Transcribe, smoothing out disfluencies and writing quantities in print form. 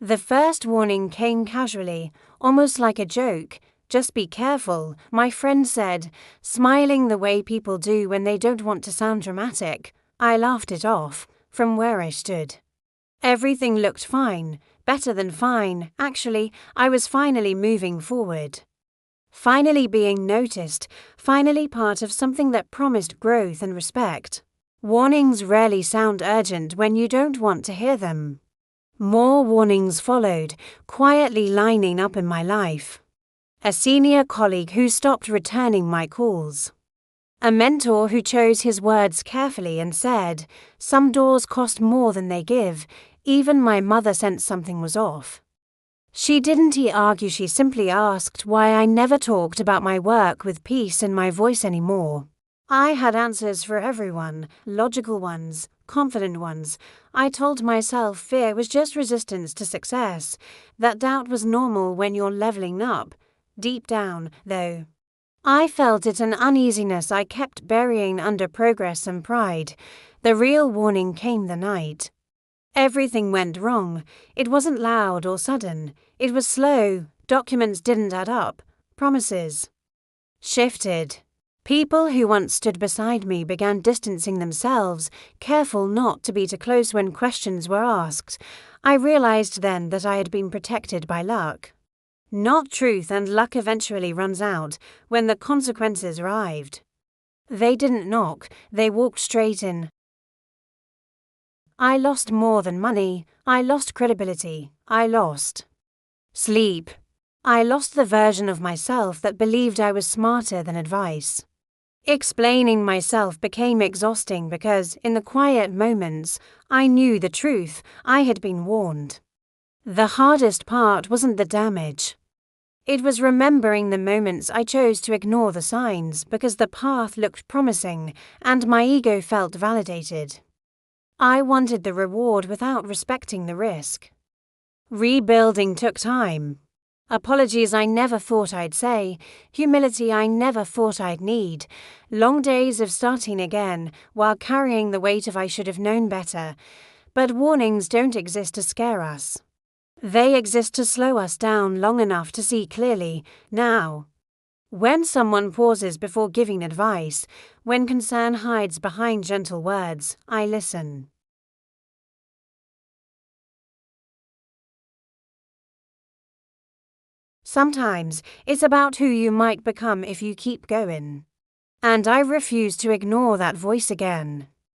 The first warning came casually, almost like a joke. "Just be careful," my friend said, smiling the way people do when they don't want to sound dramatic. I laughed it off, from where I stood. Everything looked fine, better than fine, actually. I was finally moving forward. Finally being noticed, finally part of something that promised growth and respect. Warnings rarely sound urgent when you don't want to hear them. More warnings followed, quietly lining up in my life. A senior colleague who stopped returning my calls. A mentor who chose his words carefully and said, "Some doors cost more than they give." Even my mother sensed something was off. She didn't argue, she simply asked why I never talked about my work with peace in my voice anymore. I had answers for everyone, logical ones, confident ones. I told myself fear was just resistance to success, that doubt was normal when you're leveling up. Deep down, though, I felt it, an uneasiness I kept burying under progress and pride. The real warning came the night. Everything went wrong. It wasn't loud or sudden. It was slow. Documents didn't add up. Promises shifted. People who once stood beside me began distancing themselves, careful not to be too close when questions were asked. I realized then that I had been protected by luck. Not truth, and luck eventually runs out when the consequences arrived. They didn't knock, they walked straight in. I lost more than money. I lost credibility. I lost sleep. I lost the version of myself that believed I was smarter than advice. Explaining myself became exhausting because, in the quiet moments, I knew the truth. I had been warned. The hardest part wasn't the damage. It was remembering the moments I chose to ignore the signs because the path looked promising and my ego felt validated. I wanted the reward without respecting the risk. Rebuilding took time. Apologies I never thought I'd say, humility I never thought I'd need, long days of starting again while carrying the weight of I should have known better. But warnings don't exist to scare us. They exist to slow us down long enough to see clearly, now. When someone pauses before giving advice, when concern hides behind gentle words, I listen. Sometimes it's about who you might become if you keep going. And I refuse to ignore that voice again.